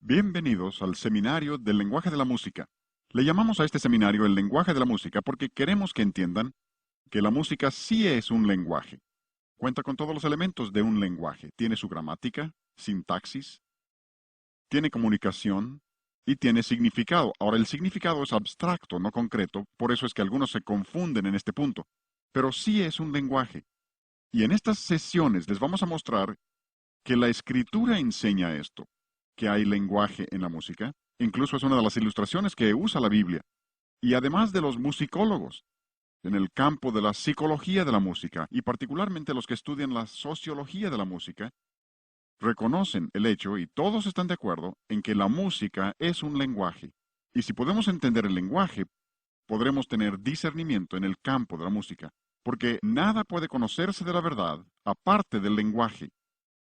Bienvenidos al Seminario del Lenguaje de la Música. Le llamamos a este seminario el lenguaje de la música porque queremos que entiendan que la música sí es un lenguaje. Cuenta con todos los elementos de un lenguaje. Tiene su gramática, sintaxis, tiene comunicación y tiene significado. Ahora, el significado es abstracto, no concreto, por eso es que algunos se confunden en este punto. Pero sí es un lenguaje. Y en estas sesiones les vamos a mostrar que la escritura enseña esto, que hay lenguaje en la música. Incluso es una de las ilustraciones que usa la Biblia. Y además de los musicólogos, en el campo de la psicología de la música, y particularmente los que estudian la sociología de la música, reconocen el hecho, y todos están de acuerdo, en que la música es un lenguaje. Y si podemos entender el lenguaje, podremos tener discernimiento en el campo de la música, porque nada puede conocerse de la verdad aparte del lenguaje.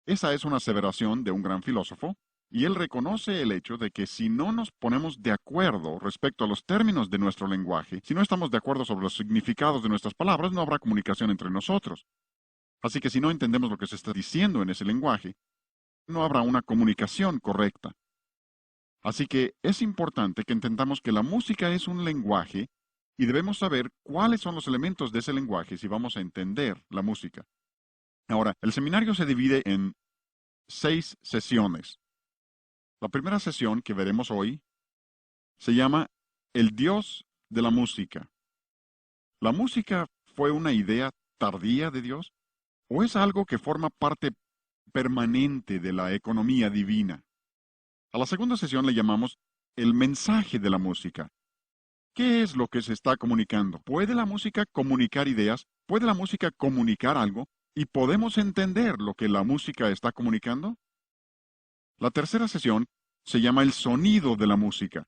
Esa es una aseveración de un gran filósofo, y él reconoce el hecho de que si no nos ponemos de acuerdo respecto a los términos de nuestro lenguaje, si no estamos de acuerdo sobre los significados de nuestras palabras, no habrá comunicación entre nosotros. Así que si no entendemos lo que se está diciendo en ese lenguaje, no habrá una comunicación correcta. Así que es importante que entendamos que la música es un lenguaje y debemos saber cuáles son los elementos de ese lenguaje si vamos a entender la música. Ahora, el seminario se divide en 6 sesiones. La primera sesión que veremos hoy se llama El Dios de la música. ¿La música fue una idea tardía de Dios o es algo que forma parte permanente de la economía divina? A la segunda sesión le llamamos El mensaje de la música. ¿Qué es lo que se está comunicando? ¿Puede la música comunicar ideas? ¿Puede la música comunicar algo? ¿Y podemos entender lo que la música está comunicando? La tercera sesión se llama El sonido de la música.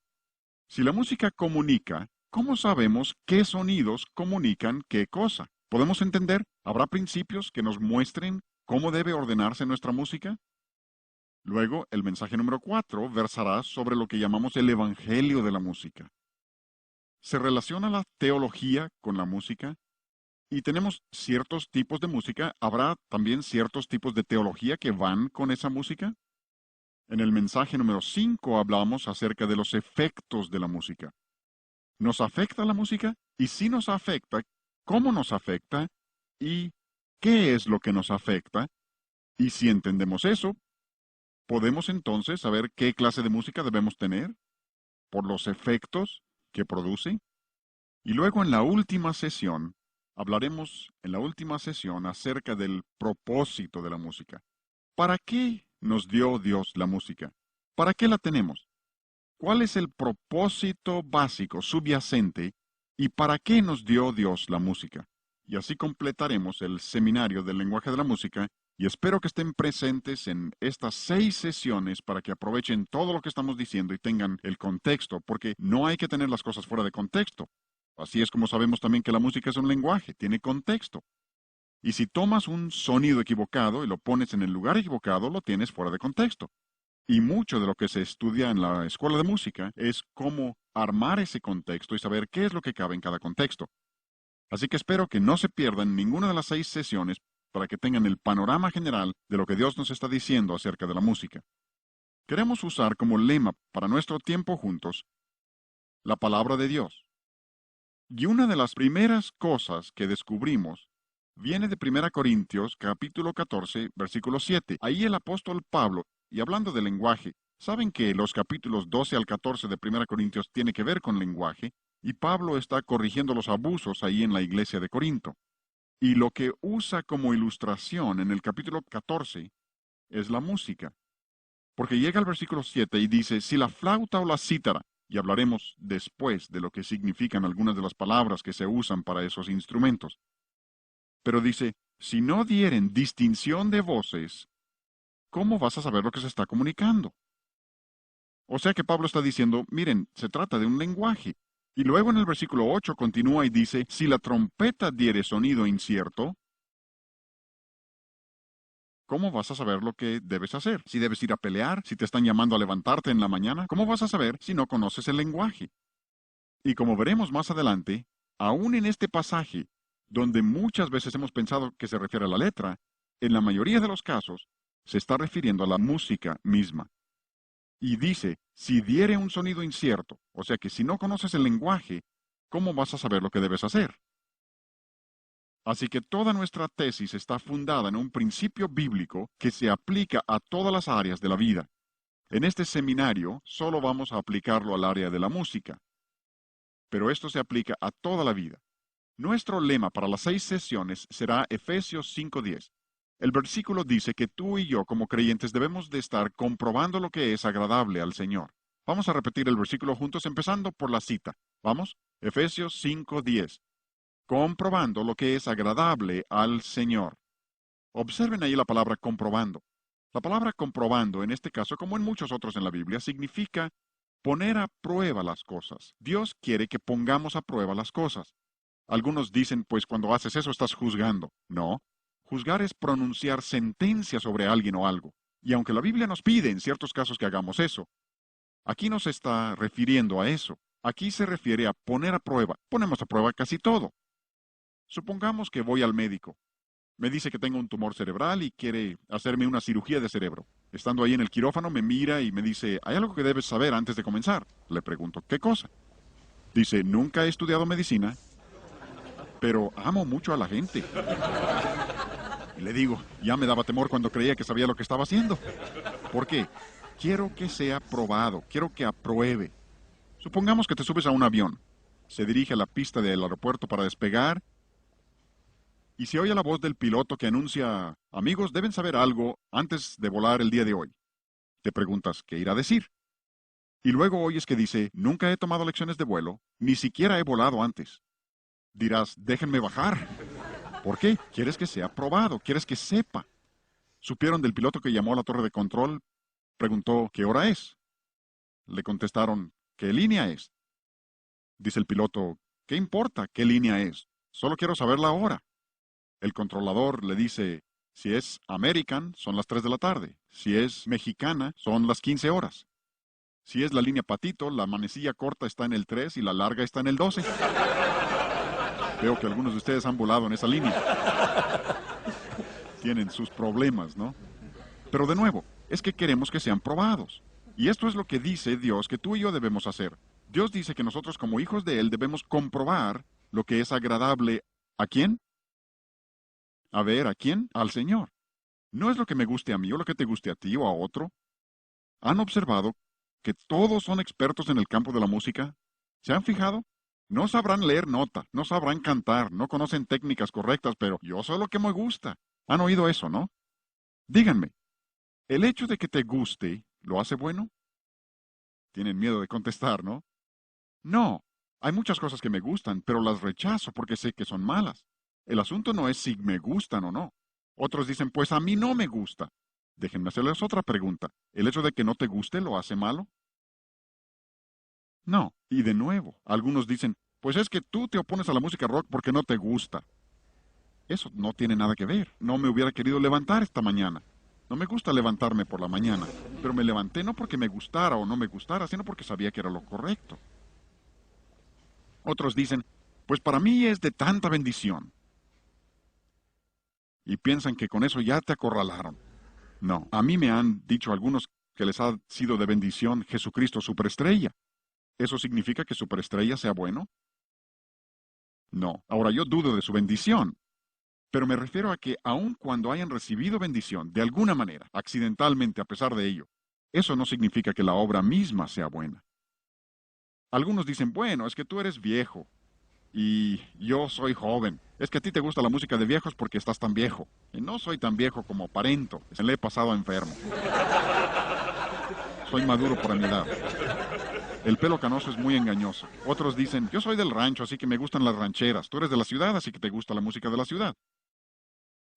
Si la música comunica, ¿cómo sabemos qué sonidos comunican qué cosa? ¿Podemos entender? ¿Habrá principios que nos muestren cómo debe ordenarse nuestra música? Luego, el mensaje número 4 versará sobre lo que llamamos el Evangelio de la música. ¿Se relaciona la teología con la música? Y tenemos ciertos tipos de música. ¿Habrá también ciertos tipos de teología que van con esa música? En el mensaje número 5 hablamos acerca de los efectos de la música. ¿Nos afecta la música? Y si nos afecta, ¿cómo nos afecta? ¿Y qué es lo que nos afecta? Y si entendemos eso, ¿podemos entonces saber qué clase de música debemos tener? ¿Por los efectos que produce? Y luego en la última sesión, hablaremos en la última sesión acerca del propósito de la música. ¿Para qué nos dio Dios la música? ¿Para qué la tenemos? ¿Cuál es el propósito básico, subyacente, y para qué nos dio Dios la música? Y así completaremos el seminario del lenguaje de la música, y espero que estén presentes en estas 6 sesiones para que aprovechen todo lo que estamos diciendo y tengan el contexto, porque no hay que tener las cosas fuera de contexto. Así es como sabemos también que la música es un lenguaje, tiene contexto. Y si tomas un sonido equivocado y lo pones en el lugar equivocado, lo tienes fuera de contexto. Y mucho de lo que se estudia en la escuela de música es cómo armar ese contexto y saber qué es lo que cabe en cada contexto. Así que espero que no se pierdan ninguna de las 6 sesiones para que tengan el panorama general de lo que Dios nos está diciendo acerca de la música. Queremos usar como lema para nuestro tiempo juntos la palabra de Dios. Y una de las primeras cosas que descubrimos viene de 1 Corintios capítulo 14, versículo 7. Ahí el apóstol Pablo, y hablando de lenguaje, saben que los capítulos 12 al 14 de 1 Corintios tiene que ver con lenguaje, y Pablo está corrigiendo los abusos ahí en la iglesia de Corinto. Y lo que usa como ilustración en el capítulo 14 es la música. Porque llega al versículo 7 y dice, si la flauta o la cítara, y hablaremos después de lo que significan algunas de las palabras que se usan para esos instrumentos. Pero dice, si no dieren distinción de voces, ¿cómo vas a saber lo que se está comunicando? O sea que Pablo está diciendo, miren, se trata de un lenguaje. Y luego en el versículo 8 continúa y dice, si la trompeta diere sonido incierto, ¿cómo vas a saber lo que debes hacer? Si debes ir a pelear, si te están llamando a levantarte en la mañana, ¿cómo vas a saber si no conoces el lenguaje? Y como veremos más adelante, aún en este pasaje, donde muchas veces hemos pensado que se refiere a la letra, en la mayoría de los casos se está refiriendo a la música misma. Y dice, si diere un sonido incierto, o sea que si no conoces el lenguaje, ¿cómo vas a saber lo que debes hacer? Así que toda nuestra tesis está fundada en un principio bíblico que se aplica a todas las áreas de la vida. En este seminario solo vamos a aplicarlo al área de la música, pero esto se aplica a toda la vida. Nuestro lema para las 6 sesiones será Efesios 5:10. El versículo dice que tú y yo como creyentes debemos de estar comprobando lo que es agradable al Señor. Vamos a repetir el versículo juntos empezando por la cita. Vamos, Efesios 5:10. Comprobando lo que es agradable al Señor. Observen ahí la palabra comprobando. La palabra comprobando, en este caso, como en muchos otros en la Biblia, significa poner a prueba las cosas. Dios quiere que pongamos a prueba las cosas. Algunos dicen, pues cuando haces eso estás juzgando. No, juzgar es pronunciar sentencia sobre alguien o algo. Y aunque la Biblia nos pide en ciertos casos que hagamos eso, aquí no se está refiriendo a eso. Aquí se refiere a poner a prueba. Ponemos a prueba casi todo. Supongamos que voy al médico. Me dice que tengo un tumor cerebral y quiere hacerme una cirugía de cerebro. Estando ahí en el quirófano me mira y me dice, ¿hay algo que debes saber antes de comenzar? Le pregunto, ¿qué cosa? Dice, nunca he estudiado medicina, pero amo mucho a la gente. Y le digo, ya me daba temor cuando creía que sabía lo que estaba haciendo. ¿Por qué? Quiero que sea probado, quiero que apruebe. Supongamos que te subes a un avión. Se dirige a la pista del aeropuerto para despegar y se oye la voz del piloto que anuncia, amigos, deben saber algo antes de volar el día de hoy. Te preguntas, ¿qué irá a decir? Y luego oyes que dice, nunca he tomado lecciones de vuelo, ni siquiera he volado antes. Dirás, déjenme bajar. ¿Por qué? Quieres que sea probado, quieres que sepa. ¿Supieron del piloto que llamó a la torre de control? Preguntó, ¿qué hora es? Le contestaron, ¿qué línea es? Dice el piloto, ¿qué importa qué línea es? Solo quiero saber la hora. El controlador le dice, si es American, son las 3 de la tarde. Si es mexicana, son las 15 horas. Si es la línea Patito, la manecilla corta está en el 3 y la larga está en el 12. Veo que algunos de ustedes han volado en esa línea. Tienen sus problemas, ¿no? Pero de nuevo, es que queremos que sean probados. Y esto es lo que dice Dios que tú y yo debemos hacer. Dios dice que nosotros como hijos de Él debemos comprobar lo que es agradable. ¿A quién? A ver, ¿a quién? Al Señor. No es lo que me guste a mí o lo que te guste a ti o a otro. ¿Han observado que todos son expertos en el campo de la música? ¿Se han fijado? No sabrán leer nota, no sabrán cantar, no conocen técnicas correctas, pero yo sé lo que me gusta. ¿Han oído eso, no? Díganme, ¿el hecho de que te guste lo hace bueno? Tienen miedo de contestar, ¿no? No, hay muchas cosas que me gustan, pero las rechazo porque sé que son malas. El asunto no es si me gustan o no. Otros dicen, pues a mí no me gusta. Déjenme hacerles otra pregunta. ¿El hecho de que no te guste lo hace malo? No. Y de nuevo, algunos dicen, pues es que tú te opones a la música rock porque no te gusta. Eso no tiene nada que ver. No me hubiera querido levantar esta mañana. No me gusta levantarme por la mañana, pero me levanté no porque me gustara o no me gustara, sino porque sabía que era lo correcto. Otros dicen, pues para mí es de tanta bendición. Y piensan que con eso ya te acorralaron. No, a mí me han dicho algunos que les ha sido de bendición Jesucristo superestrella. ¿Eso significa que superestrella sea bueno? No. Ahora yo dudo de su bendición. Pero me refiero a que aun cuando hayan recibido bendición, de alguna manera, accidentalmente a pesar de ello, eso no significa que la obra misma sea buena. Algunos dicen, bueno, es que tú eres viejo y yo soy joven. Es que a ti te gusta la música de viejos porque estás tan viejo. Y no soy tan viejo como aparento. Se le he pasado enfermo. Soy maduro para mi edad. El pelo canoso es muy engañoso. Otros dicen, yo soy del rancho, así que me gustan las rancheras. Tú eres de la ciudad, así que te gusta la música de la ciudad.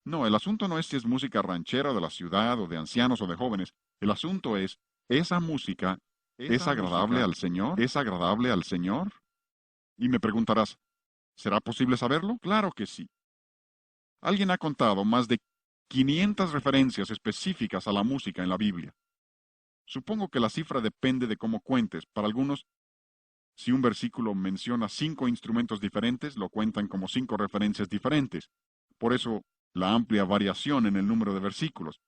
No, el asunto no es si es música ranchera de la ciudad o de ancianos o de jóvenes. El asunto es, ¿esa música es agradable al Señor? ¿Es agradable al Señor? Y me preguntarás, ¿será posible saberlo? Claro que sí. Alguien ha contado más de 500 referencias específicas a la música en la Biblia. Supongo que la cifra depende de cómo cuentes. Para algunos, si un versículo menciona 5 instrumentos diferentes, lo cuentan como 5 referencias diferentes. Por eso, la amplia variación en el número de versículos.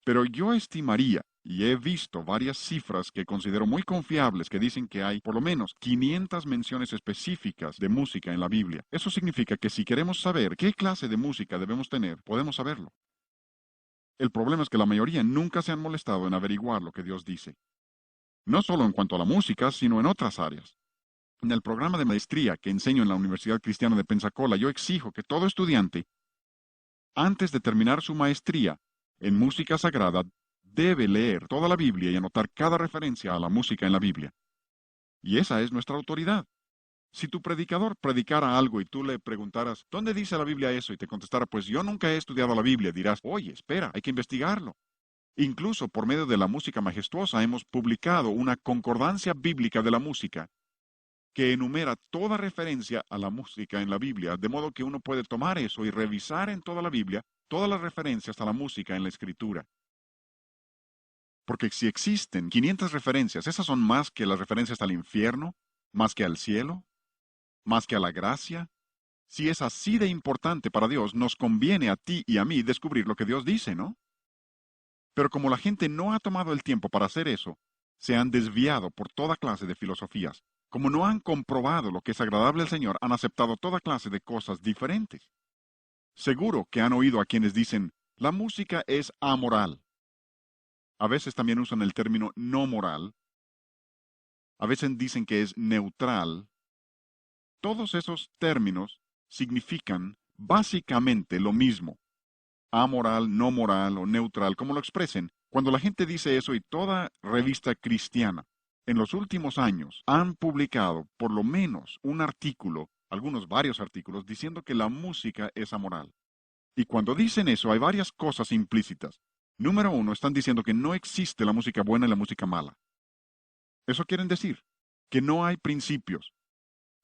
Pero yo estimaría y he visto varias cifras que considero muy confiables que dicen que hay por lo menos 500 menciones específicas de música en la Biblia. Eso significa que si queremos saber qué clase de música debemos tener, podemos saberlo. El problema es que la mayoría nunca se han molestado en averiguar lo que Dios dice. No solo en cuanto a la música, sino en otras áreas. En el programa de maestría que enseño en la Universidad Cristiana de Pensacola, yo exijo que todo estudiante, antes de terminar su maestría en música sagrada, debe leer toda la Biblia y anotar cada referencia a la música en la Biblia. Y esa es nuestra autoridad. Si tu predicador predicara algo y tú le preguntaras, ¿dónde dice la Biblia eso? Y te contestara, pues yo nunca he estudiado la Biblia, dirás, oye, espera, hay que investigarlo. Incluso por medio de la música majestuosa hemos publicado una concordancia bíblica de la música que enumera toda referencia a la música en la Biblia, de modo que uno puede tomar eso y revisar en toda la Biblia todas las referencias a la música en la Escritura. Porque si existen 500 referencias, esas son más que las referencias al infierno, más que al cielo, más que a la gracia. Si es así de importante para Dios, nos conviene a ti y a mí descubrir lo que Dios dice, ¿no? Pero como la gente no ha tomado el tiempo para hacer eso, se han desviado por toda clase de filosofías. Como no han comprobado lo que es agradable al Señor, han aceptado toda clase de cosas diferentes. Seguro que han oído a quienes dicen, la música es amoral. A veces también usan el término no moral. A veces dicen que es neutral. Todos esos términos significan básicamente lo mismo. Amoral, no moral o neutral, como lo expresen. Cuando la gente dice eso y toda revista cristiana en los últimos años han publicado por lo menos un artículo, algunos varios artículos, diciendo que la música es amoral. Y cuando dicen eso hay varias cosas implícitas. Número uno, están diciendo que no existe la música buena y la música mala. Eso quieren decir que no hay principios.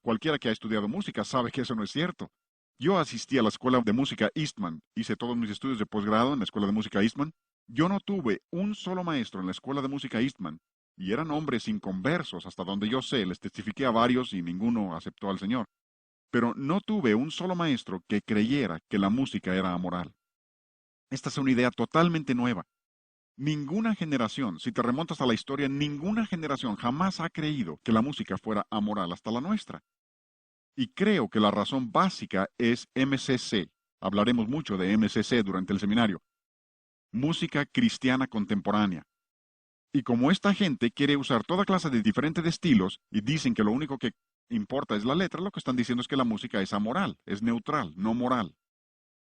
Cualquiera que ha estudiado música sabe que eso no es cierto. Yo asistí a la escuela de música Eastman, hice todos mis estudios de posgrado en la escuela de música Eastman. Yo no tuve un solo maestro en la escuela de música Eastman, y eran hombres inconversos, hasta donde yo sé, les testifiqué a varios y ninguno aceptó al Señor. Pero no tuve un solo maestro que creyera que la música era amoral. Esta es una idea totalmente nueva. Ninguna generación, si te remontas a la historia, ninguna generación jamás ha creído que la música fuera amoral hasta la nuestra. Y creo que la razón básica es MCC. Hablaremos mucho de MCC durante el seminario. Música cristiana contemporánea. Y como esta gente quiere usar toda clase de diferentes estilos y dicen que lo único que importa es la letra, lo que están diciendo es que la música es amoral, es neutral, no moral.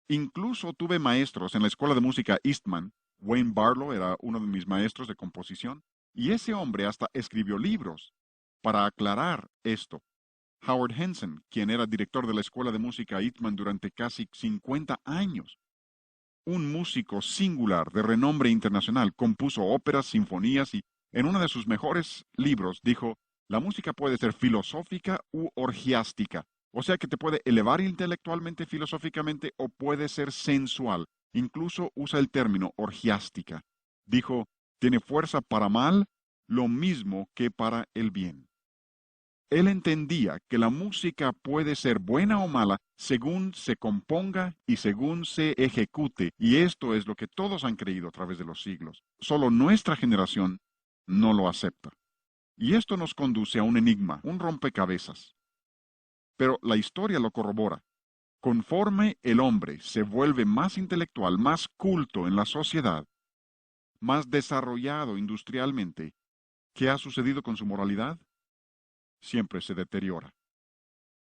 Incluso tuve maestros en la escuela de música Eastman. Wayne Barlow era uno de mis maestros de composición, y ese hombre hasta escribió libros para aclarar esto. Howard Henson, quien era director de la escuela de música Eastman durante casi 50 años. Un músico singular de renombre internacional, compuso óperas, sinfonías y en uno de sus mejores libros dijo, la música puede ser filosófica u orgiástica, o sea que te puede elevar intelectualmente, filosóficamente o puede ser sensual. Incluso usa el término orgiástica. Dijo, tiene fuerza para mal, lo mismo que para el bien. Él entendía que la música puede ser buena o mala según se componga y según se ejecute, y esto es lo que todos han creído a través de los siglos. Solo nuestra generación no lo acepta. Y esto nos conduce a un enigma, un rompecabezas. Pero la historia lo corrobora. Conforme el hombre se vuelve más intelectual, más culto en la sociedad, más desarrollado industrialmente, ¿qué ha sucedido con su moralidad? Siempre se deteriora.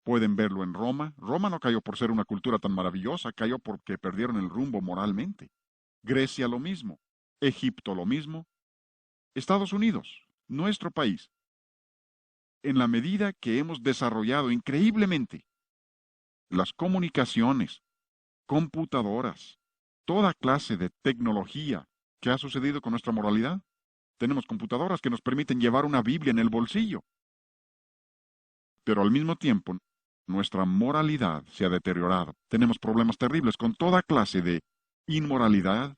Pueden verlo en Roma. Roma no cayó por ser una cultura tan maravillosa, cayó porque perdieron el rumbo moralmente. Grecia lo mismo. Egipto lo mismo. Estados Unidos, nuestro país. En la medida que hemos desarrollado increíblemente las comunicaciones, computadoras, toda clase de tecnología, ¿qué ha sucedido con nuestra moralidad? Tenemos computadoras que nos permiten llevar una Biblia en el bolsillo. Pero al mismo tiempo, nuestra moralidad se ha deteriorado. Tenemos problemas terribles con toda clase de inmoralidad,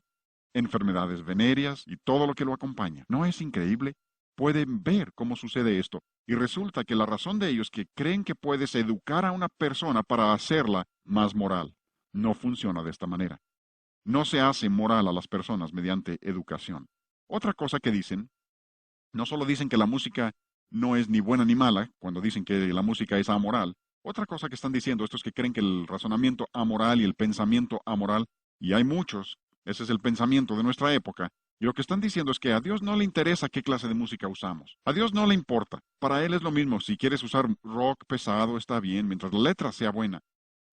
enfermedades venéreas y todo lo que lo acompaña. ¿No es increíble? Pueden ver cómo sucede esto. Y resulta que la razón de ello es que creen que puedes educar a una persona para hacerla más moral. No funciona de esta manera. No se hace moral a las personas mediante educación. Otra cosa que dicen, no solo dicen que la música no es ni buena ni mala, cuando dicen que la música es amoral. Otra cosa que están diciendo estos que creen que el razonamiento amoral y el pensamiento amoral, y hay muchos, ese es el pensamiento de nuestra época, y lo que están diciendo es que a Dios no le interesa qué clase de música usamos. A Dios no le importa. Para Él es lo mismo. Si quieres usar rock pesado, está bien, mientras la letra sea buena.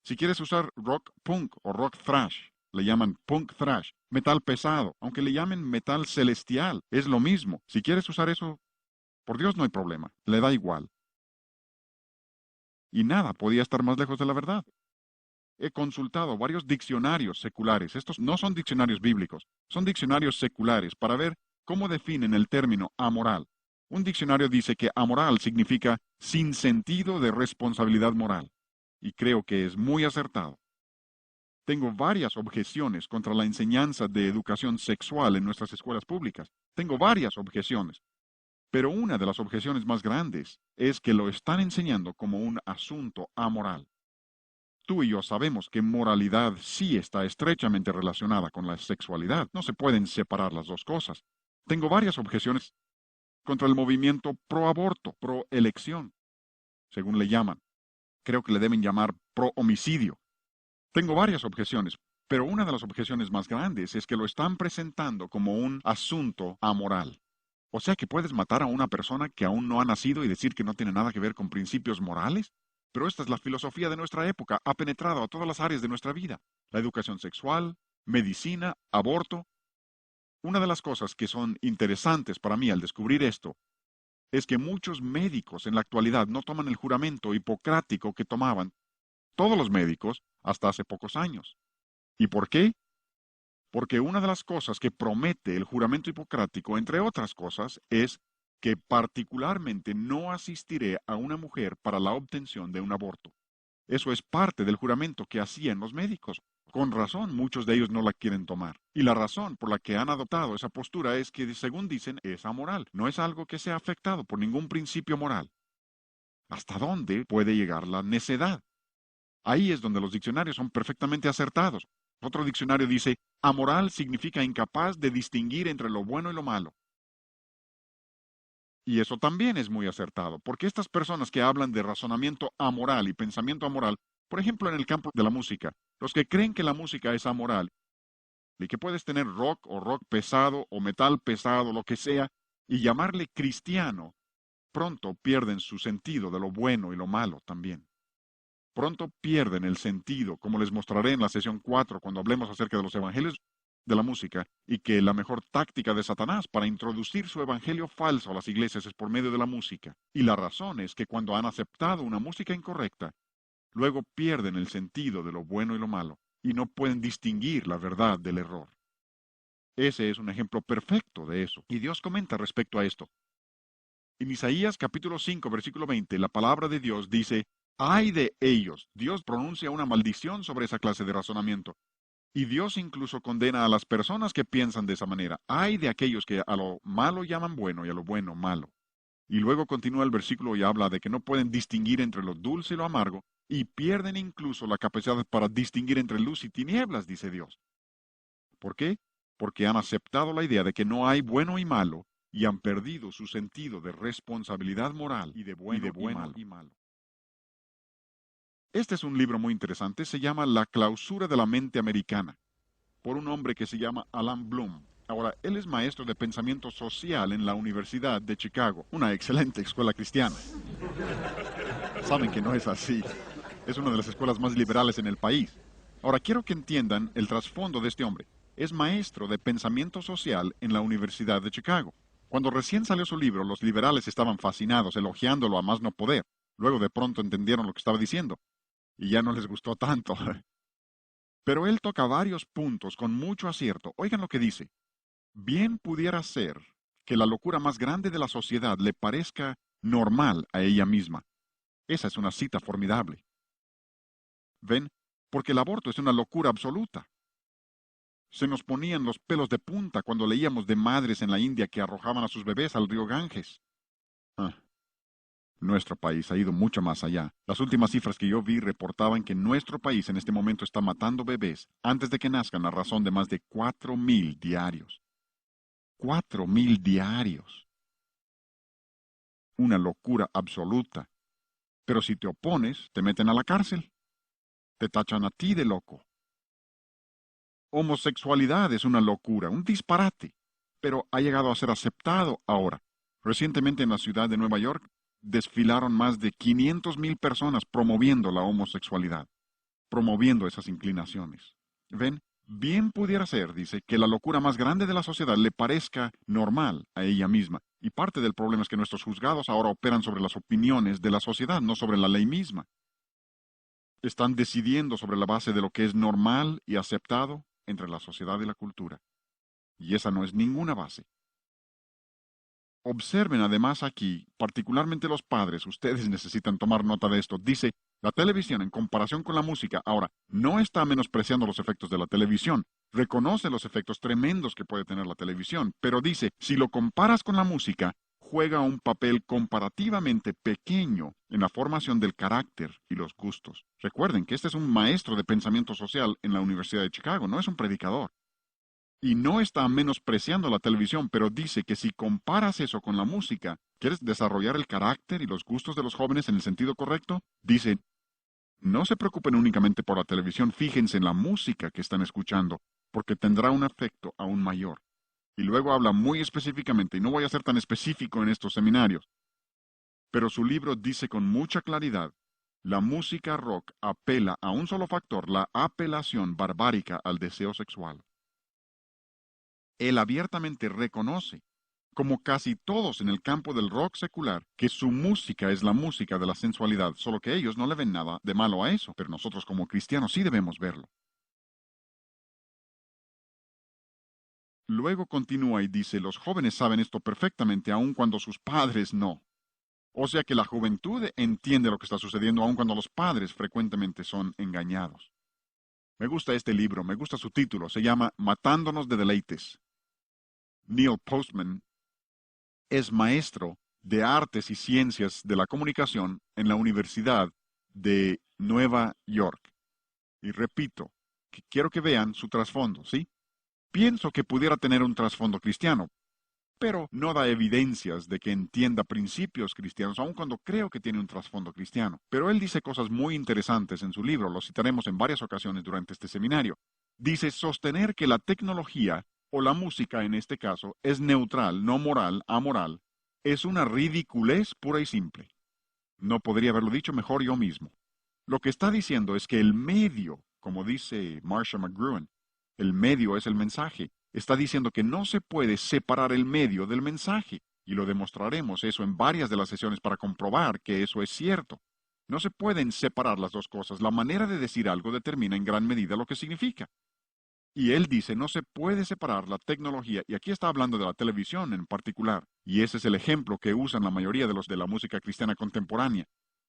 Si quieres usar rock punk o rock thrash, le llaman punk thrash, metal pesado, aunque le llamen metal celestial, es lo mismo. Si quieres usar eso, por Dios no hay problema, le da igual. Y nada podía estar más lejos de la verdad. He consultado varios diccionarios seculares. Estos no son diccionarios bíblicos, son diccionarios seculares para ver cómo definen el término amoral. Un diccionario dice que amoral significa sin sentido de responsabilidad moral. Y creo que es muy acertado. Tengo varias objeciones contra la enseñanza de educación sexual en nuestras escuelas públicas. Tengo varias objeciones. Pero una de las objeciones más grandes es que lo están enseñando como un asunto amoral. Tú y yo sabemos que moralidad sí está estrechamente relacionada con la sexualidad. No se pueden separar las dos cosas. Tengo varias objeciones contra el movimiento pro aborto, pro elección, según le llaman. Creo que le deben llamar pro homicidio. Tengo varias objeciones, pero una de las objeciones más grandes es que lo están presentando como un asunto amoral. O sea que puedes matar a una persona que aún no ha nacido y decir que no tiene nada que ver con principios morales. Pero esta es la filosofía de nuestra época, ha penetrado a todas las áreas de nuestra vida. La educación sexual, medicina, aborto. Una de las cosas que son interesantes para mí al descubrir esto es que muchos médicos en la actualidad no toman el juramento hipocrático que tomaban todos los médicos hasta hace pocos años. ¿Y por qué? Porque una de las cosas que promete el juramento hipocrático, entre otras cosas, es que particularmente no asistiré a una mujer para la obtención de un aborto. Eso es parte del juramento que hacían los médicos. Con razón, muchos de ellos no la quieren tomar. Y la razón por la que han adoptado esa postura es que, según dicen, es amoral. No es algo que sea afectado por ningún principio moral. ¿Hasta dónde puede llegar la necedad? Ahí es donde los diccionarios son perfectamente acertados. Otro diccionario dice, amoral significa incapaz de distinguir entre lo bueno y lo malo. Y eso también es muy acertado, porque estas personas que hablan de razonamiento amoral y pensamiento amoral, por ejemplo en el campo de la música, los que creen que la música es amoral y que puedes tener rock o rock pesado o metal pesado, lo que sea, y llamarle cristiano, pronto pierden su sentido de lo bueno y lo malo también. Pronto pierden el sentido, como les mostraré en la sesión 4 cuando hablemos acerca de los evangelios de la música, y que la mejor táctica de Satanás para introducir su evangelio falso a las iglesias es por medio de la música. Y la razón es que cuando han aceptado una música incorrecta, luego pierden el sentido de lo bueno y lo malo, y no pueden distinguir la verdad del error. Ese es un ejemplo perfecto de eso, y Dios comenta respecto a esto. En Isaías capítulo 5, versículo 20, la palabra de Dios dice, ¡ay de ellos! Dios pronuncia una maldición sobre esa clase de razonamiento. Y Dios incluso condena a las personas que piensan de esa manera. ¡Ay de aquellos que a lo malo llaman bueno y a lo bueno malo! Y luego continúa el versículo y habla de que no pueden distinguir entre lo dulce y lo amargo, y pierden incluso la capacidad para distinguir entre luz y tinieblas, dice Dios. ¿Por qué? Porque han aceptado la idea de que no hay bueno y malo, y han perdido su sentido de responsabilidad moral y de bueno, y malo. Este es un libro muy interesante, se llama La clausura de la mente americana, por un hombre que se llama Alan Bloom. Ahora, él es maestro de pensamiento social en la Universidad de Chicago, una excelente escuela cristiana. Saben que no es así. Es una de las escuelas más liberales en el país. Ahora, quiero que entiendan el trasfondo de este hombre. Es maestro de pensamiento social en la Universidad de Chicago. Cuando recién salió su libro, los liberales estaban fascinados, elogiándolo a más no poder. Luego de pronto entendieron lo que estaba diciendo, y ya no les gustó tanto. Pero él toca varios puntos con mucho acierto. Oigan lo que dice. Bien pudiera ser que la locura más grande de la sociedad le parezca normal a ella misma. Esa es una cita formidable. ¿Ven? Porque el aborto es una locura absoluta. Se nos ponían los pelos de punta cuando leíamos de madres en la India que arrojaban a sus bebés al río Ganges. Ah, nuestro país ha ido mucho más allá. Las últimas cifras que yo vi reportaban que nuestro país en este momento está matando bebés antes de que nazcan a razón de más de 4,000 diarios. 4,000 diarios. Una locura absoluta. Pero si te opones, te meten a la cárcel. Te tachan a ti de loco. Homosexualidad es una locura, un disparate, pero ha llegado a ser aceptado ahora. Recientemente en la ciudad de Nueva York desfilaron más de 500,000 personas promoviendo la homosexualidad, promoviendo esas inclinaciones. ¿Ven? Bien pudiera ser, dice, que la locura más grande de la sociedad le parezca normal a ella misma. Y parte del problema es que nuestros juzgados ahora operan sobre las opiniones de la sociedad, no sobre la ley misma. Están decidiendo sobre la base de lo que es normal y aceptado entre la sociedad y la cultura. Y esa no es ninguna base. Observen además aquí, particularmente los padres, ustedes necesitan tomar nota de esto. Dice, la televisión en comparación con la música, ahora, no está menospreciando los efectos de la televisión, reconoce los efectos tremendos que puede tener la televisión, pero dice, si lo comparas con la música, juega un papel comparativamente pequeño en la formación del carácter y los gustos. Recuerden que este es un maestro de pensamiento social en la Universidad de Chicago, no es un predicador. Y no está menospreciando la televisión, pero dice que si comparas eso con la música, ¿quieres desarrollar el carácter y los gustos de los jóvenes en el sentido correcto? Dice, no se preocupen únicamente por la televisión, fíjense en la música que están escuchando, porque tendrá un efecto aún mayor. Y luego habla muy específicamente, y no voy a ser tan específico en estos seminarios, pero su libro dice con mucha claridad, la música rock apela a un solo factor, la apelación barbárica al deseo sexual. Él abiertamente reconoce, como casi todos en el campo del rock secular, que su música es la música de la sensualidad, solo que ellos no le ven nada de malo a eso, pero nosotros como cristianos sí debemos verlo. Luego continúa y dice, los jóvenes saben esto perfectamente aun cuando sus padres no. O sea que la juventud entiende lo que está sucediendo aun cuando los padres frecuentemente son engañados. Me gusta este libro, me gusta su título, se llama Matándonos de deleites. Neil Postman es maestro de artes y ciencias de la comunicación en la Universidad de Nueva York. Y repito, que quiero que vean su trasfondo, ¿sí? Pienso que pudiera tener un trasfondo cristiano, pero no da evidencias de que entienda principios cristianos, aun cuando creo que tiene un trasfondo cristiano. Pero él dice cosas muy interesantes en su libro, lo citaremos en varias ocasiones durante este seminario. Dice sostener que la tecnología, o la música en este caso, es neutral, no moral, amoral, es una ridiculez pura y simple. No podría haberlo dicho mejor yo mismo. Lo que está diciendo es que el medio, como dice Marcia McGruan, el medio es el mensaje. Está diciendo que no se puede separar el medio del mensaje, y lo demostraremos eso en varias de las sesiones para comprobar que eso es cierto. No se pueden separar las dos cosas. La manera de decir algo determina en gran medida lo que significa. Y él dice, no se puede separar la tecnología, y aquí está hablando de la televisión en particular, y ese es el ejemplo que usan la mayoría de los de la música cristiana contemporánea.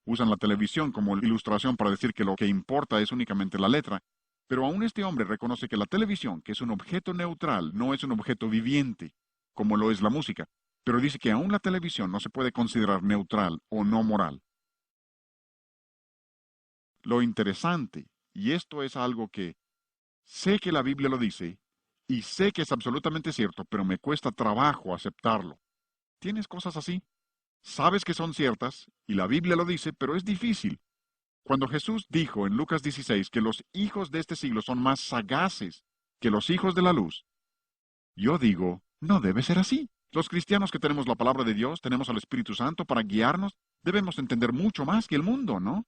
Usan la televisión como ilustración para decir que lo que importa es únicamente la letra. Pero aún este hombre reconoce que la televisión, que es un objeto neutral, no es un objeto viviente, como lo es la música. Pero dice que aún la televisión no se puede considerar neutral o no moral. Lo interesante, y esto es algo que sé que la Biblia lo dice, y sé que es absolutamente cierto, pero me cuesta trabajo aceptarlo. ¿Tienes cosas así? Sabes que son ciertas, y la Biblia lo dice, pero es difícil. Cuando Jesús dijo en Lucas 16 que los hijos de este siglo son más sagaces que los hijos de la luz, yo digo, no debe ser así. Los cristianos que tenemos la palabra de Dios, tenemos al Espíritu Santo para guiarnos, debemos entender mucho más que el mundo, ¿no?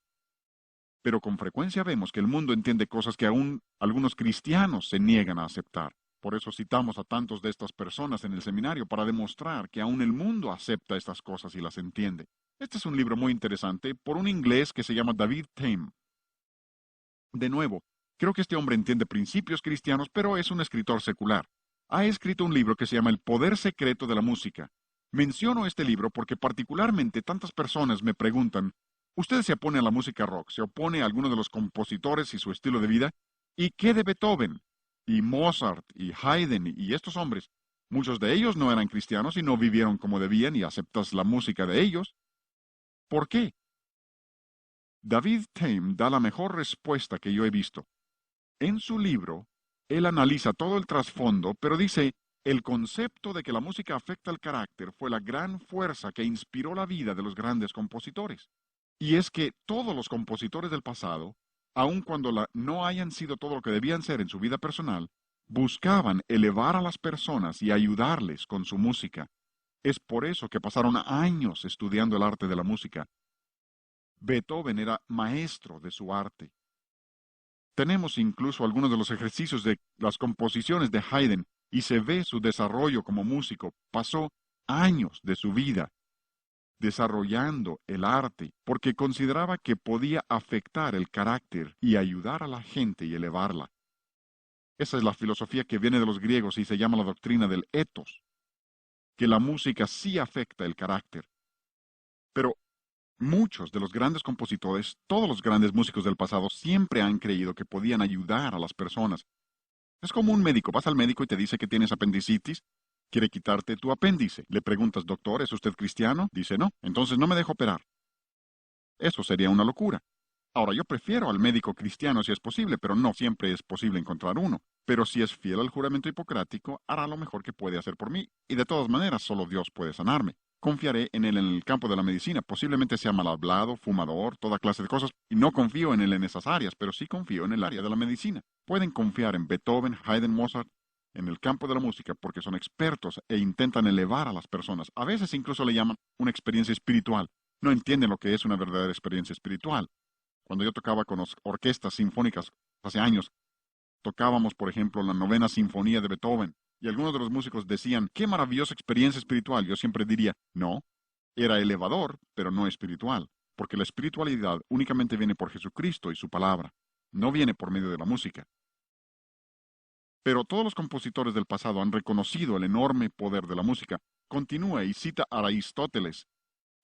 Pero con frecuencia vemos que el mundo entiende cosas que aún algunos cristianos se niegan a aceptar. Por eso citamos a tantos de estas personas en el seminario para demostrar que aún el mundo acepta estas cosas y las entiende. Este es un libro muy interesante por un inglés que se llama David Tame. De nuevo, creo que este hombre entiende principios cristianos, pero es un escritor secular. Ha escrito un libro que se llama El poder secreto de la música. Menciono este libro porque particularmente tantas personas me preguntan, ¿usted se opone a la música rock? ¿Se opone a alguno de los compositores y su estilo de vida? ¿Y qué de Beethoven? Y Mozart y Haydn y estos hombres. Muchos de ellos no eran cristianos y no vivieron como debían y aceptas la música de ellos. ¿Por qué? David Tame da la mejor respuesta que yo he visto. En su libro, él analiza todo el trasfondo, pero dice, El concepto de que la música afecta el carácter fue la gran fuerza que inspiró la vida de los grandes compositores. Y es que todos los compositores del pasado, aun cuando no hayan sido todo lo que debían ser en su vida personal, buscaban elevar a las personas y ayudarles con su música. Es por eso que pasaron años estudiando el arte de la música. Beethoven era maestro de su arte. Tenemos incluso algunos de los ejercicios de las composiciones de Haydn y se ve su desarrollo como músico. Pasó años de su vida desarrollando el arte porque consideraba que podía afectar el carácter y ayudar a la gente y elevarla. Esa es la filosofía que viene de los griegos y se llama la doctrina del ethos, que la música sí afecta el carácter. Pero muchos de los grandes compositores, todos los grandes músicos del pasado, siempre han creído que podían ayudar a las personas. Es como un médico, vas al médico y te dice que tienes apendicitis, quiere quitarte tu apéndice. Le preguntas, doctor, ¿es usted cristiano? Dice, no, entonces no me dejo operar. Eso sería una locura. Ahora, yo prefiero al médico cristiano si es posible, pero no siempre es posible encontrar uno. Pero si es fiel al juramento hipocrático, hará lo mejor que puede hacer por mí, y de todas maneras solo Dios puede sanarme. Confiaré en él en el campo de la medicina. Posiblemente sea mal hablado, fumador, toda clase de cosas, y no confío en él en esas áreas, pero sí confío en el área de la medicina. Pueden confiar en Beethoven, Haydn, Mozart, en el campo de la música, porque son expertos e intentan elevar a las personas. A veces incluso le llaman una experiencia espiritual. No entienden lo que es una verdadera experiencia espiritual. Cuando yo tocaba con orquestas sinfónicas hace años, tocábamos, por ejemplo, la novena sinfonía de Beethoven, y algunos de los músicos decían, qué maravillosa experiencia espiritual. Yo siempre diría, no, era elevador, pero no espiritual, porque la espiritualidad únicamente viene por Jesucristo y su palabra, no viene por medio de la música. Pero todos los compositores del pasado han reconocido el enorme poder de la música. Continúa y cita a Aristóteles.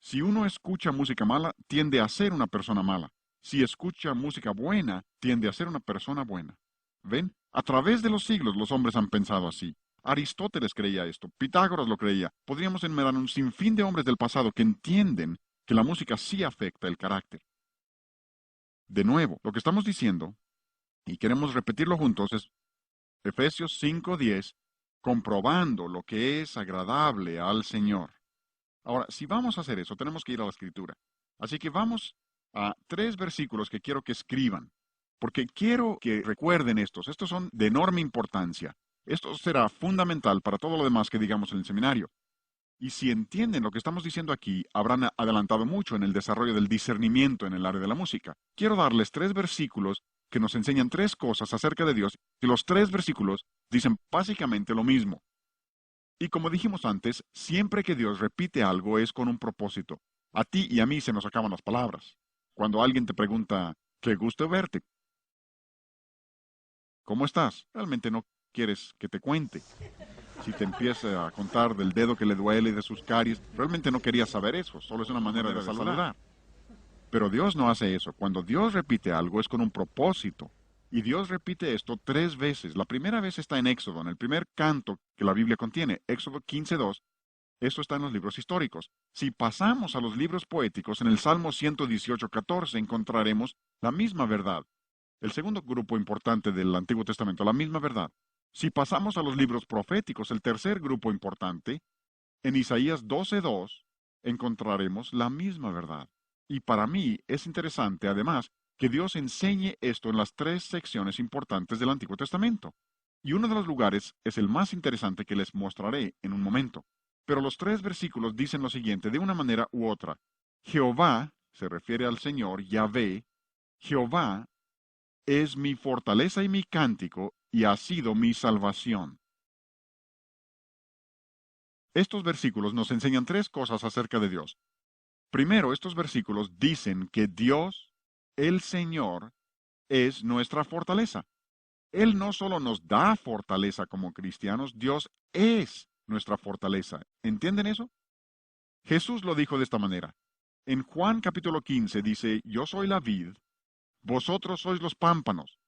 Si uno escucha música mala, tiende a ser una persona mala. Si escucha música buena, tiende a ser una persona buena. ¿Ven? A través de los siglos los hombres han pensado así. Aristóteles creía esto, Pitágoras lo creía. Podríamos enumerar un sinfín de hombres del pasado que entienden que la música sí afecta el carácter. De nuevo, lo que estamos diciendo, y queremos repetirlo juntos, es Efesios 5:10, comprobando lo que es agradable al Señor. Ahora, si vamos a hacer eso, tenemos que ir a la Escritura. Así que vamos a 3 versículos que quiero que escriban, porque quiero que recuerden estos. Estos son de enorme importancia. Esto será fundamental para todo lo demás que digamos en el seminario. Y si entienden lo que estamos diciendo aquí, habrán adelantado mucho en el desarrollo del discernimiento en el área de la música. Quiero darles 3 versículos que nos enseñan 3 cosas acerca de Dios, y los 3 versículos dicen básicamente lo mismo. Y como dijimos antes, siempre que Dios repite algo es con un propósito. A ti y a mí se nos acaban las palabras. Cuando alguien te pregunta, qué gusto verte, ¿cómo estás? Realmente no quieres que te cuente. Si te empieza a contar del dedo que le duele y de sus caries, realmente no querías saber eso, solo es una manera de saludar. Pero Dios no hace eso. Cuando Dios repite algo es con un propósito. Y Dios repite esto 3 veces. La primera vez está en Éxodo, en el primer canto que la Biblia contiene, Éxodo 15:2. Eso está en los libros históricos. Si pasamos a los libros poéticos, en el Salmo 118:14 encontraremos la misma verdad. El segundo grupo importante del Antiguo Testamento, la misma verdad. Si pasamos a los libros proféticos, el tercer grupo importante, en Isaías 12:2 encontraremos la misma verdad. Y para mí es interesante, además, que Dios enseñe esto en las 3 secciones importantes del Antiguo Testamento. Y uno de los lugares es el más interesante que les mostraré en un momento. Pero los 3 versículos dicen lo siguiente de una manera u otra. Jehová, se refiere al Señor, Yahvé, Jehová es mi fortaleza y mi cántico, y ha sido mi salvación. Estos versículos nos enseñan 3 cosas acerca de Dios. Primero, estos versículos dicen que Dios, el Señor, es nuestra fortaleza. Él no solo nos da fortaleza como cristianos, Dios es nuestra fortaleza. ¿Entienden eso? Jesús lo dijo de esta manera. En Juan capítulo 15 dice, yo soy la vid, vosotros sois los pámpanos.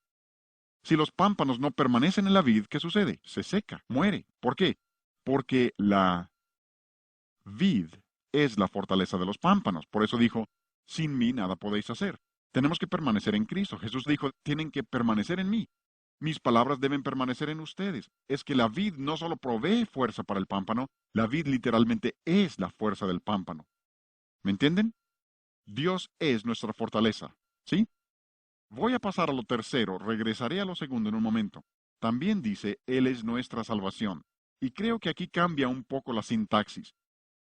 Si los pámpanos no permanecen en la vid, ¿qué sucede? Se seca, muere. ¿Por qué? Porque la vid es la fortaleza de los pámpanos. Por eso dijo, sin mí nada podéis hacer. Tenemos que permanecer en Cristo. Jesús dijo, tienen que permanecer en mí. Mis palabras deben permanecer en ustedes. Es que la vid no solo provee fuerza para el pámpano, la vid literalmente es la fuerza del pámpano. ¿Me entienden? Dios es nuestra fortaleza. ¿Sí? Voy a pasar a lo tercero, regresaré a lo segundo en un momento. También dice, Él es nuestra salvación. Y creo que aquí cambia un poco la sintaxis,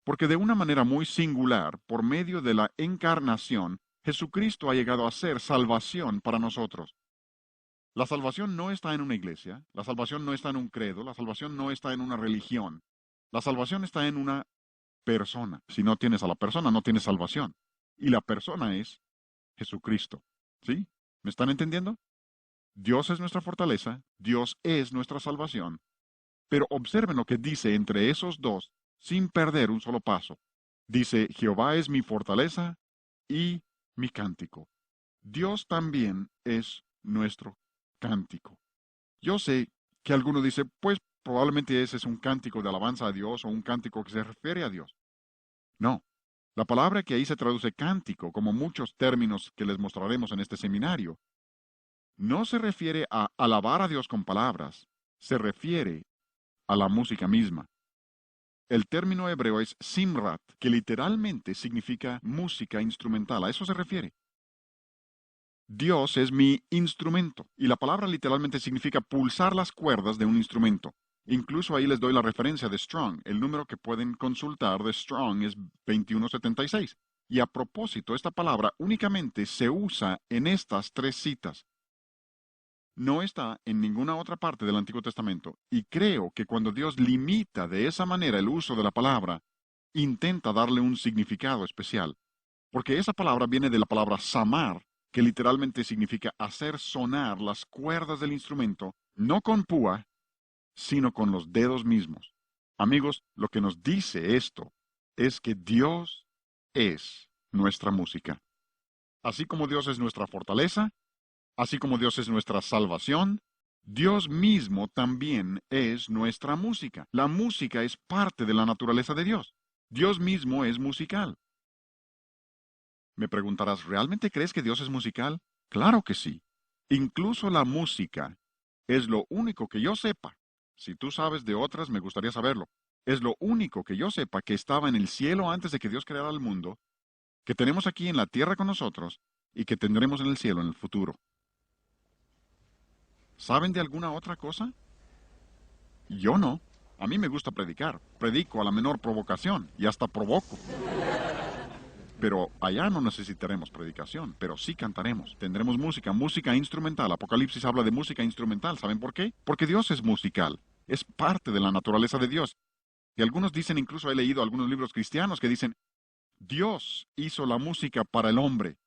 porque de una manera muy singular, por medio de la encarnación, Jesucristo ha llegado a ser salvación para nosotros. La salvación no está en una iglesia, la salvación no está en un credo, la salvación no está en una religión. La salvación está en una persona. Si no tienes a la persona, no tienes salvación. Y la persona es Jesucristo. ¿Sí? ¿Me están entendiendo? Dios es nuestra fortaleza, Dios es nuestra salvación. Pero observen lo que dice entre esos dos sin perder un solo paso. Dice, Jehová es mi fortaleza y mi cántico. Dios también es nuestro cántico. Yo sé que alguno dice, pues probablemente ese es un cántico de alabanza a Dios o un cántico que se refiere a Dios. No, la palabra que ahí se traduce cántico, como muchos términos que les mostraremos en este seminario, no se refiere a alabar a Dios con palabras, se refiere a la música misma. El término hebreo es simrat, que literalmente significa música instrumental. A eso se refiere. Dios es mi instrumento, y la palabra literalmente significa pulsar las cuerdas de un instrumento. Incluso ahí les doy la referencia de Strong. El número que pueden consultar de Strong es 2176. Y a propósito, esta palabra únicamente se usa en estas tres citas. No está en ninguna otra parte del Antiguo Testamento, y creo que cuando Dios limita de esa manera el uso de la palabra, intenta darle un significado especial, porque esa palabra viene de la palabra samar, que literalmente significa hacer sonar las cuerdas del instrumento, no con púa, sino con los dedos mismos. Amigos, lo que nos dice esto es que Dios es nuestra música. Así como Dios es nuestra fortaleza, así como Dios es nuestra salvación, Dios mismo también es nuestra música. La música es parte de la naturaleza de Dios. Dios mismo es musical. Me preguntarás, ¿realmente crees que Dios es musical? Claro que sí. Incluso la música es lo único que yo sepa. Si tú sabes de otras, me gustaría saberlo. Es lo único que yo sepa que estaba en el cielo antes de que Dios creara el mundo, que tenemos aquí en la tierra con nosotros y que tendremos en el cielo en el futuro. ¿Saben de alguna otra cosa? Yo no. A mí me gusta predicar. Predico a la menor provocación y hasta provoco. Pero allá no necesitaremos predicación, pero sí cantaremos. Tendremos música, música instrumental. Apocalipsis habla de música instrumental. ¿Saben por qué? Porque Dios es musical. Es parte de la naturaleza de Dios. Y algunos dicen, incluso he leído algunos libros cristianos que dicen, Dios hizo la música para el hombre.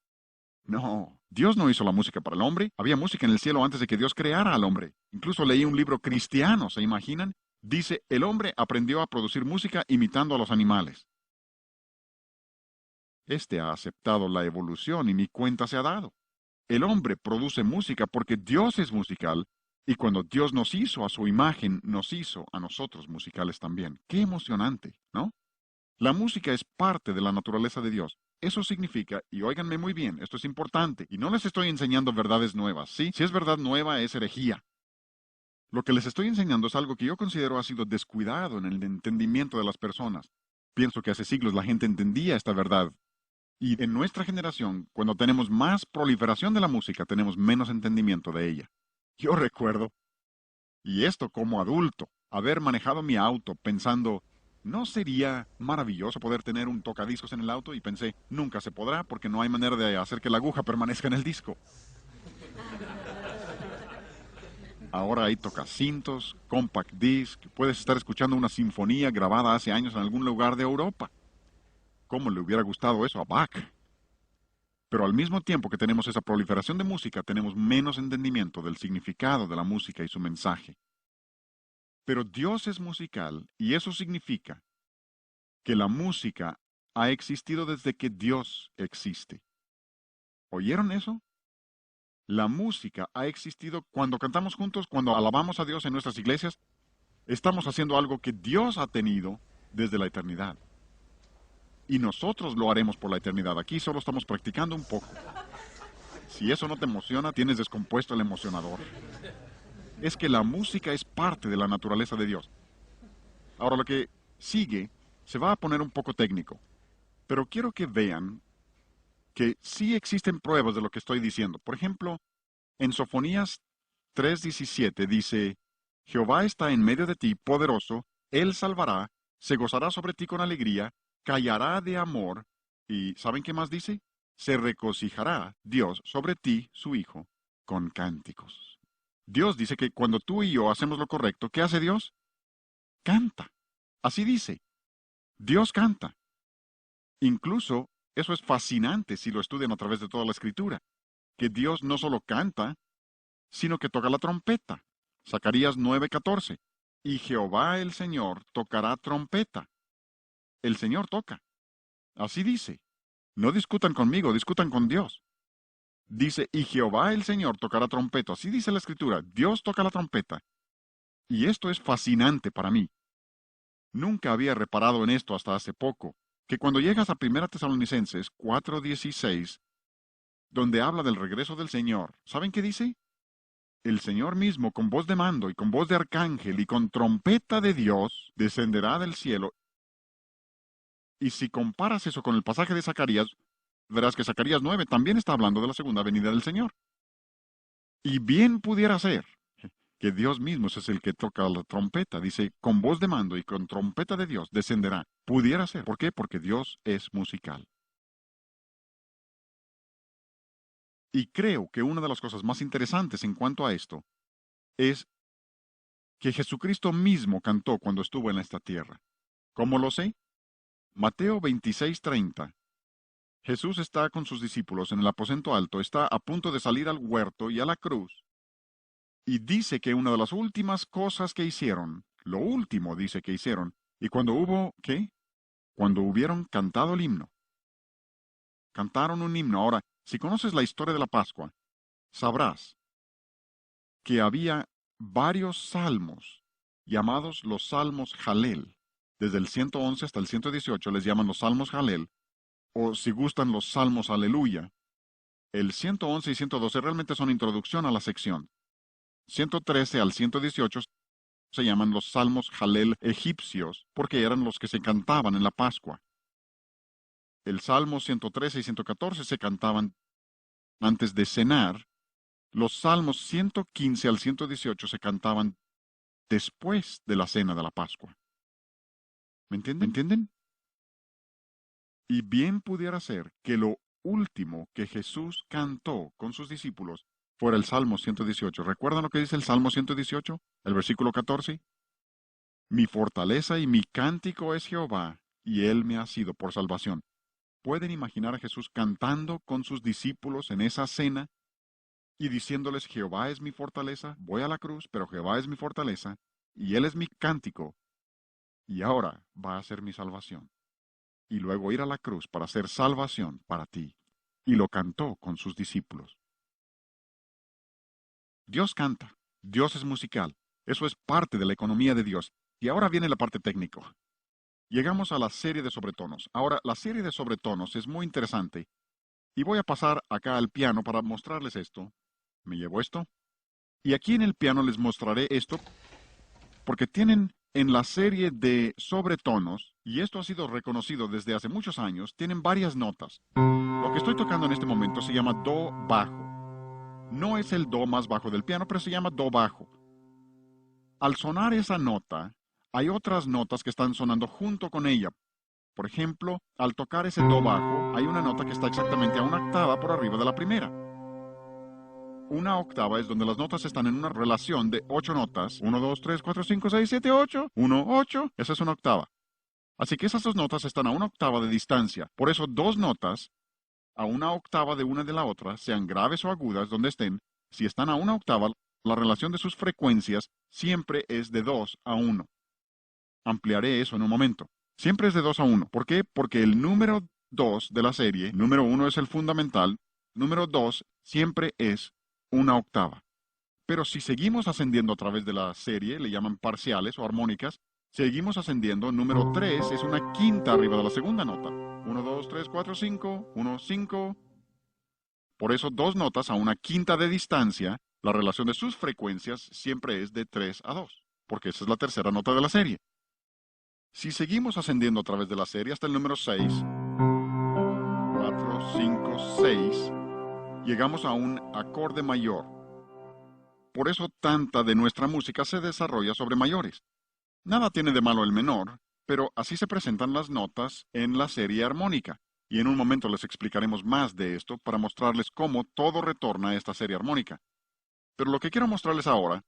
No, Dios no hizo la música para el hombre. Había música en el cielo antes de que Dios creara al hombre. Incluso leí un libro cristiano, ¿se imaginan? Dice, el hombre aprendió a producir música imitando a los animales. Este ha aceptado la evolución y ni cuenta se ha dado. El hombre produce música porque Dios es musical, y cuando Dios nos hizo a su imagen, nos hizo a nosotros musicales también. Qué emocionante, ¿no? La música es parte de la naturaleza de Dios. Eso significa, y óiganme muy bien, esto es importante, y no les estoy enseñando verdades nuevas, ¿sí? Si es verdad nueva, es herejía. Lo que les estoy enseñando es algo que yo considero ha sido descuidado en el entendimiento de las personas. Pienso que hace siglos la gente entendía esta verdad. Y en nuestra generación, cuando tenemos más proliferación de la música, tenemos menos entendimiento de ella. Yo recuerdo, y esto como adulto, haber manejado mi auto pensando, ¿no sería maravilloso poder tener un tocadiscos en el auto? Y pensé, nunca se podrá porque no hay manera de hacer que la aguja permanezca en el disco. Ahora hay tocacintos, compact disc, puedes estar escuchando una sinfonía grabada hace años en algún lugar de Europa. ¿Cómo le hubiera gustado eso a Bach? Pero al mismo tiempo que tenemos esa proliferación de música, tenemos menos entendimiento del significado de la música y su mensaje. Pero Dios es musical y eso significa que la música ha existido desde que Dios existe. ¿Oyeron eso? La música ha existido cuando cantamos juntos, cuando alabamos a Dios en nuestras iglesias. Estamos haciendo algo que Dios ha tenido desde la eternidad. Y nosotros lo haremos por la eternidad. Aquí solo estamos practicando un poco. Si eso no te emociona, tienes descompuesto el emocionador. es que la música es parte de la naturaleza de Dios. Ahora lo que sigue se va a poner un poco técnico, pero quiero que vean que sí existen pruebas de lo que estoy diciendo. Por ejemplo, en Sofonías 3:17 dice, Jehová está en medio de ti, poderoso, Él salvará, se gozará sobre ti con alegría, callará de amor, y ¿saben qué más dice? Se regocijará Dios sobre ti, su Hijo, con cánticos. Dios dice que cuando tú y yo hacemos lo correcto, ¿qué hace Dios? Canta. Así dice. Dios canta. Incluso, eso es fascinante si lo estudian a través de toda la Escritura, que Dios no solo canta, sino que toca la trompeta. Zacarías 9:14. Y Jehová el Señor tocará trompeta. El Señor toca. Así dice. No discutan conmigo, discutan con Dios. Dice, y Jehová el Señor tocará trompeta. Así dice la Escritura. Dios toca la trompeta. Y esto es fascinante para mí. Nunca había reparado en esto hasta hace poco, que cuando llegas a 1 Tesalonicenses 4:16, donde habla del regreso del Señor, ¿saben qué dice? El Señor mismo, con voz de mando y con voz de arcángel y con trompeta de Dios, descenderá del cielo. Y si comparas eso con el pasaje de Zacarías, verás que Zacarías 9 también está hablando de la segunda venida del Señor. Y bien pudiera ser que Dios mismo es el que toca la trompeta. Dice, con voz de mando y con trompeta de Dios descenderá. Pudiera ser. ¿Por qué? Porque Dios es musical. Y creo que una de las cosas más interesantes en cuanto a esto es que Jesucristo mismo cantó cuando estuvo en esta tierra. ¿Cómo lo sé? Mateo 26:30. Jesús está con sus discípulos en el aposento alto, está a punto de salir al huerto y a la cruz, y dice que una de las últimas cosas que hicieron, lo último dice que hicieron, y cuando hubo, ¿qué? Cuando hubieron cantado el himno. Cantaron un himno. Ahora, si conoces la historia de la Pascua, sabrás que había varios salmos, llamados los salmos Jalel. Desde el 111 hasta el 118 les llaman los salmos Jalel, o si gustan los salmos Aleluya. El 111 y 112 realmente son introducción a la sección. 113 al 118 se llaman los salmos Jalel egipcios, porque eran los que se cantaban en la Pascua. El salmo 113 y 114 se cantaban antes de cenar. Los salmos 115 al 118 se cantaban después de la cena de la Pascua. ¿Me entienden? ¿Me entienden? Y bien pudiera ser que lo último que Jesús cantó con sus discípulos fuera el Salmo 118. ¿Recuerdan lo que dice el Salmo 118? El versículo 14. Mi fortaleza y mi cántico es Jehová, y Él me ha sido por salvación. ¿Pueden imaginar a Jesús cantando con sus discípulos en esa cena y diciéndoles, Jehová es mi fortaleza, voy a la cruz, pero Jehová es mi fortaleza, y Él es mi cántico, y ahora va a ser mi salvación? Y luego ir a la cruz para hacer salvación para ti. Y lo cantó con sus discípulos. Dios canta, Dios es musical, eso es parte de la economía de Dios. Y ahora viene la parte técnica. Llegamos a la serie de sobretonos. Ahora, la serie de sobretonos es muy interesante. Y voy a pasar acá al piano para mostrarles esto. Me llevo esto. Y aquí en el piano les mostraré esto, porque tienen en la serie de sobretonos, y esto ha sido reconocido desde hace muchos años, tienen varias notas. Lo que estoy tocando en este momento se llama do bajo. No es el do más bajo del piano, pero se llama do bajo. Al sonar esa nota, hay otras notas que están sonando junto con ella. Por ejemplo, al tocar ese do bajo, hay una nota que está exactamente a una octava por arriba de la primera. Una octava es donde las notas están en una relación de 8 notas. 1, 2, 3, 4, 5, 6, 7, 8. 1, 8. Esa es una octava. Así que esas dos notas están a una octava de distancia. Por eso dos notas a una octava de una de la otra, sean graves o agudas, donde estén, si están a una octava, la relación de sus frecuencias siempre es de 2 a 1. Ampliaré eso en un momento. Siempre es de 2 a 1. ¿Por qué? Porque el número 2 de la serie, número 1 es el fundamental, número 2 siempre es una octava. Pero si seguimos ascendiendo a través de la serie, le llaman parciales o armónicas, seguimos ascendiendo, número 3 es una quinta arriba de la segunda nota. 1, 2, 3, 4, 5, 1, 5. Por eso dos notas a una quinta de distancia La relación de sus frecuencias siempre es de 3 a 2, porque esa es la tercera nota de la serie. Si seguimos ascendiendo a través de la serie hasta el número 6, 4, 5, 6, llegamos a un acorde mayor. Por eso tanta de nuestra música se desarrolla sobre mayores. Nada tiene de malo el menor, pero así se presentan las notas en la serie armónica, y en un momento les explicaremos más de esto para mostrarles cómo todo retorna a esta serie armónica. Pero lo que quiero mostrarles ahora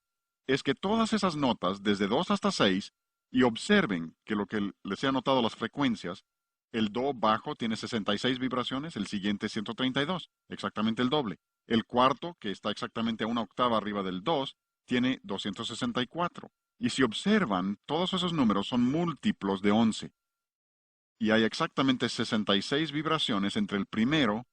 es que todas esas notas, desde 2 hasta 6, y observen que lo que les he anotado las frecuencias, el do bajo tiene 66 vibraciones, el siguiente 132, exactamente el doble. El cuarto, que está exactamente a una octava arriba del 2, tiene 264. Y si observan, todos esos números son múltiplos de 11. Y hay exactamente 66 vibraciones entre el primero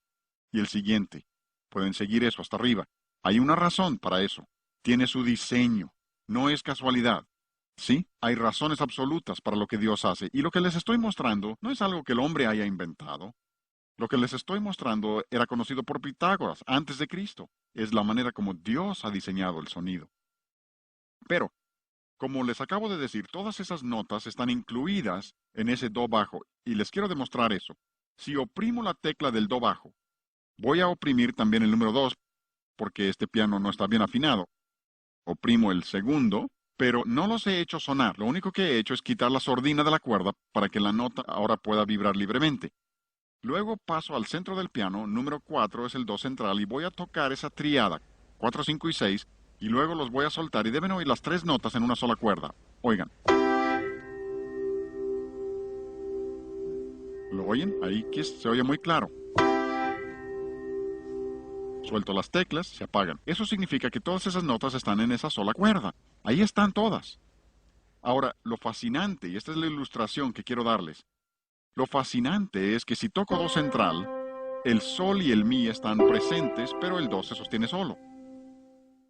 y el siguiente. Pueden seguir eso hasta arriba. Hay una razón para eso. Tiene su diseño. No es casualidad. Sí, hay razones absolutas para lo que Dios hace. Y lo que les estoy mostrando no es algo que el hombre haya inventado. Lo que les estoy mostrando era conocido por Pitágoras antes de Cristo. Es la manera como Dios ha diseñado el sonido. Pero, como les acabo de decir, todas esas notas están incluidas en ese do bajo. Y les quiero demostrar eso. Si oprimo la tecla del do bajo, voy a oprimir también el número 2, porque este piano no está bien afinado. Oprimo el segundo, pero no los he hecho sonar. Lo único que he hecho es quitar la sordina de la cuerda para que la nota ahora pueda vibrar libremente. Luego paso al centro del piano, número 4 es el do central, y voy a tocar esa triada, 4, 5 y 6, y luego los voy a soltar y deben oír las 3 notas en una sola cuerda. Oigan. ¿Lo oyen? Ahí que se oye muy claro. Suelto las teclas, se apagan. Eso significa que todas esas notas están en esa sola cuerda. Ahí están todas. Ahora, lo fascinante, y esta es la ilustración que quiero darles, lo fascinante es que si toco do central, el sol y el mi están presentes, pero el do se sostiene solo.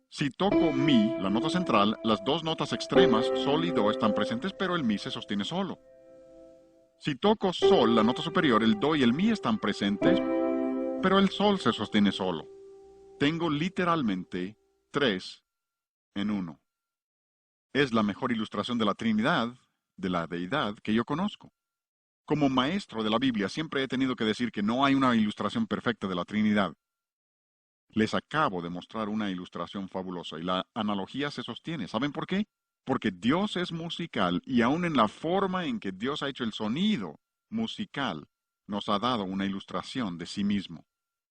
Si toco mi, la nota central, las dos notas extremas, sol y do, están presentes, pero el mi se sostiene solo. Si toco sol, la nota superior, el do y el mi están presentes, pero el sol se sostiene solo. Tengo literalmente 3 en 1. Es la mejor ilustración de la Trinidad, de la deidad, que yo conozco. Como maestro de la Biblia siempre he tenido que decir que no hay una ilustración perfecta de la Trinidad. Les acabo de mostrar una ilustración fabulosa y la analogía se sostiene. ¿Saben por qué? Porque Dios es musical y aun en la forma en que Dios ha hecho el sonido musical, nos ha dado una ilustración de sí mismo.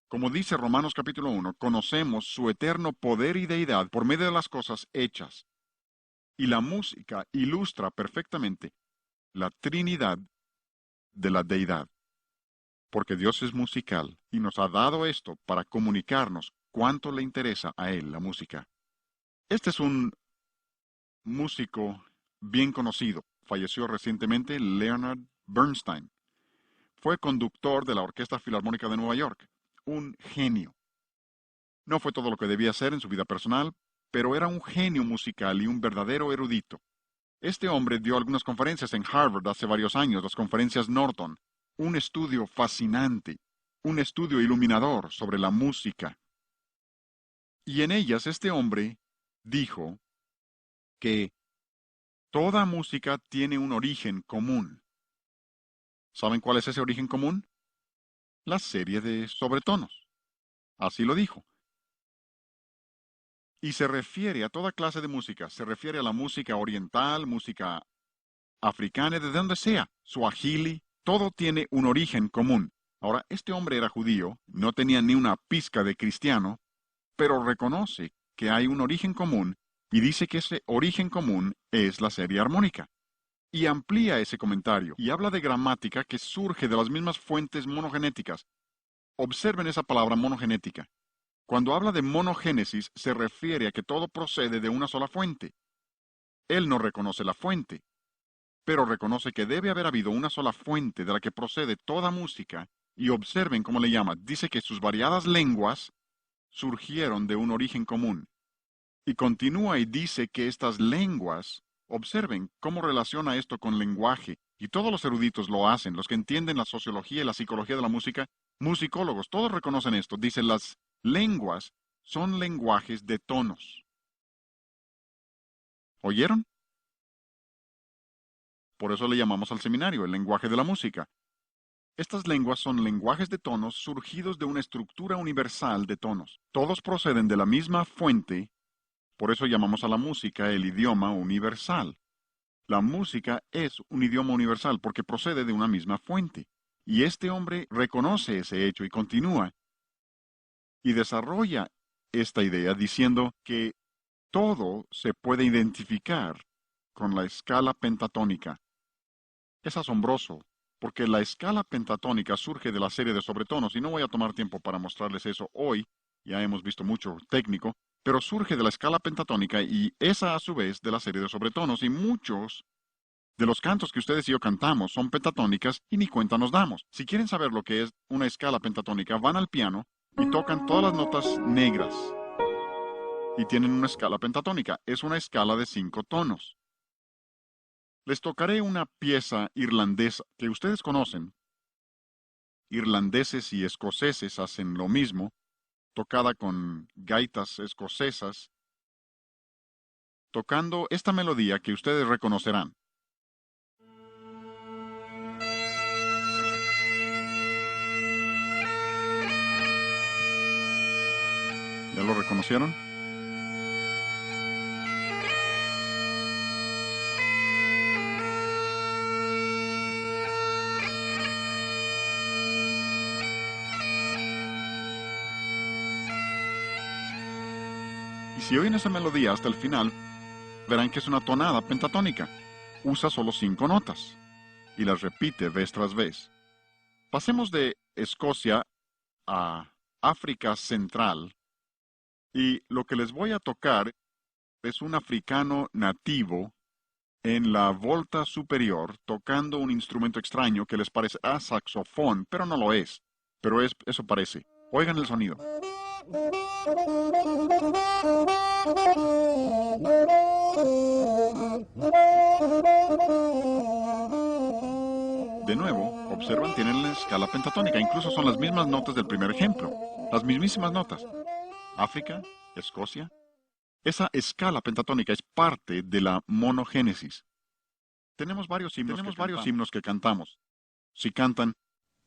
Como dice Romanos capítulo 1, conocemos su eterno poder y deidad por medio de las cosas hechas. Y la música ilustra perfectamente la Trinidad de la deidad. Porque Dios es musical y nos ha dado esto para comunicarnos cuánto le interesa a Él la música. Este es un músico bien conocido. Falleció recientemente Leonard Bernstein. Fue conductor de la Orquesta Filarmónica de Nueva York. Un genio. No fue todo lo que debía ser en su vida personal, pero era un genio musical y un verdadero erudito. Este hombre dio algunas conferencias en Harvard hace varios años, las conferencias Norton. Un estudio fascinante, un estudio iluminador sobre la música. Y en ellas este hombre dijo que toda música tiene un origen común. ¿Saben cuál es ese origen común? La serie de sobretonos. Así lo dijo. Y se refiere a toda clase de música. Se refiere a la música oriental, música africana, de donde sea, suajili, todo tiene un origen común. Ahora, este hombre era judío, no tenía ni una pizca de cristiano, pero reconoce que hay un origen común y dice que ese origen común es la serie armónica. Y amplía ese comentario y habla de gramática que surge de las mismas fuentes monogenéticas. Observen esa palabra monogenética. Cuando habla de monogénesis se refiere a que todo procede de una sola fuente. Él no reconoce la fuente, pero reconoce que debe haber habido una sola fuente de la que procede toda música, y observen cómo le llama. Dice que sus variadas lenguas surgieron de un origen común. Y continúa y dice que estas lenguas, observen cómo relaciona esto con lenguaje, y todos los eruditos lo hacen, los que entienden la sociología y la psicología de la música, musicólogos, todos reconocen esto. Dice, las lenguas son lenguajes de tonos. ¿Oyeron? Por eso le llamamos al seminario el lenguaje de la música. Estas lenguas son lenguajes de tonos surgidos de una estructura universal de tonos. Todos proceden de la misma fuente, por eso llamamos a la música el idioma universal. La música es un idioma universal porque procede de una misma fuente. Y este hombre reconoce ese hecho y continúa y desarrolla esta idea diciendo que todo se puede identificar con la escala pentatónica. Es asombroso, porque la escala pentatónica surge de la serie de sobretonos, y no voy a tomar tiempo para mostrarles eso hoy, ya hemos visto mucho técnico, pero surge de la escala pentatónica y esa a su vez de la serie de sobretonos, y muchos de los cantos que ustedes y yo cantamos son pentatónicas y ni cuenta nos damos. Si quieren saber lo que es una escala pentatónica, van al piano y tocan todas las notas negras y tienen una escala pentatónica. Es una escala de 5 tonos. Les tocaré una pieza irlandesa que ustedes conocen. Irlandeses y escoceses hacen lo mismo, tocada con gaitas escocesas, tocando esta melodía que ustedes reconocerán. ¿Ya lo reconocieron? Y si oyen esa melodía hasta el final, verán que es una tonada pentatónica. Usa solo 5 notas y las repite vez tras vez. Pasemos de Escocia a África Central y lo que les voy a tocar es un africano nativo en la volta superior tocando un instrumento extraño que les parece a saxofón, pero no lo es. Pero eso parece. Oigan el sonido. De nuevo, observan, tienen la escala pentatónica, incluso son las mismas notas del primer ejemplo, las mismísimas notas. África, Escocia. Esa escala pentatónica es parte de la monogénesis. Tenemos varios himnos que cantamos. Si cantan,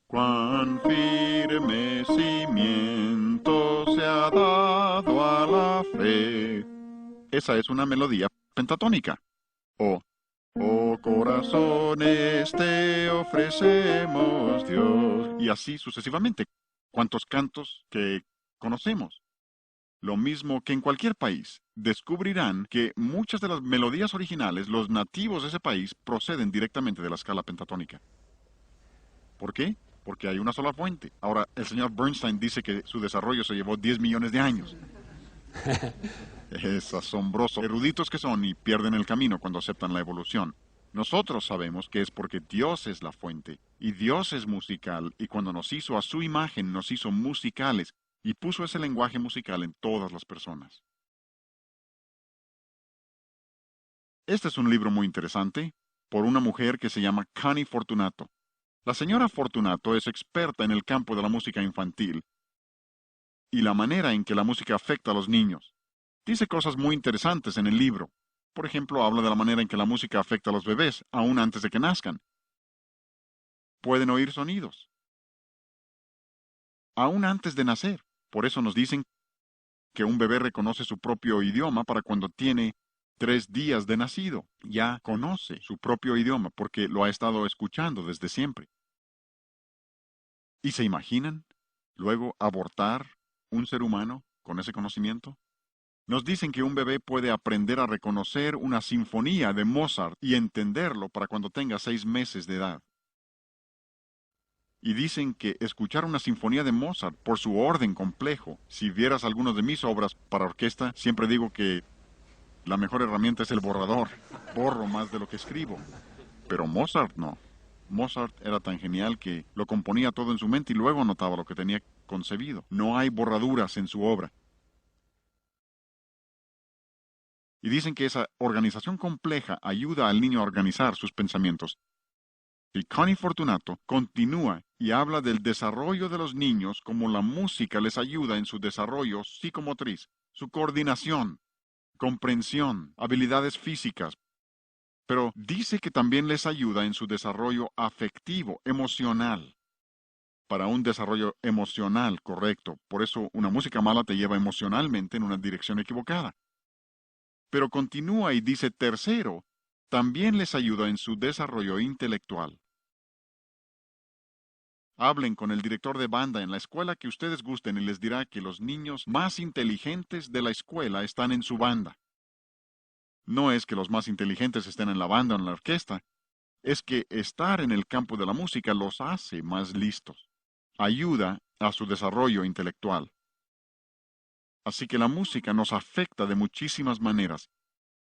cuán firme cimiento se ha dado a la fe. Esa es una melodía pentatónica. O, oh corazones te ofrecemos Dios. Y así sucesivamente. ¿Cuántos cantos que conocemos? Lo mismo que en cualquier país, descubrirán que muchas de las melodías originales, los nativos de ese país, proceden directamente de la escala pentatónica. ¿Por qué? Porque hay una sola fuente. Ahora, el señor Bernstein dice que su desarrollo se llevó 10 millones de años. Es asombroso. Eruditos que son y pierden el camino cuando aceptan la evolución. Nosotros sabemos que es porque Dios es la fuente, y Dios es musical, y cuando nos hizo a su imagen, nos hizo musicales, y puso ese lenguaje musical en todas las personas. Este es un libro muy interesante, por una mujer que se llama Connie Fortunato. La señora Fortunato es experta en el campo de la música infantil y la manera en que la música afecta a los niños. Dice cosas muy interesantes en el libro. Por ejemplo, habla de la manera en que la música afecta a los bebés, aún antes de que nazcan. Pueden oír sonidos, aún antes de nacer. Por eso nos dicen que un bebé reconoce su propio idioma para cuando tiene 3 días de nacido. Ya conoce su propio idioma porque lo ha estado escuchando desde siempre. ¿Y se imaginan luego abortar un ser humano con ese conocimiento? Nos dicen que un bebé puede aprender a reconocer una sinfonía de Mozart y entenderlo para cuando tenga 6 meses de edad. Y dicen que escuchar una sinfonía de Mozart por su orden complejo, si vieras algunas de mis obras para orquesta, siempre digo que la mejor herramienta es el borrador. Borro más de lo que escribo. Pero Mozart no. Mozart era tan genial que lo componía todo en su mente y luego anotaba lo que tenía concebido. No hay borraduras en su obra. Y dicen que esa organización compleja ayuda al niño a organizar sus pensamientos. Y Connie Fortunato continúa y habla del desarrollo de los niños, como la música les ayuda en su desarrollo psicomotriz, su coordinación, comprensión, habilidades físicas, pero dice que también les ayuda en su desarrollo afectivo, emocional, para un desarrollo emocional correcto. Por eso una música mala te lleva emocionalmente en una dirección equivocada. Pero continúa y dice, tercero, también les ayuda en su desarrollo intelectual. Hablen con el director de banda en la escuela que ustedes gusten y les dirá que los niños más inteligentes de la escuela están en su banda. No es que los más inteligentes estén en la banda o en la orquesta, es que estar en el campo de la música los hace más listos. Ayuda a su desarrollo intelectual. Así que la música nos afecta de muchísimas maneras.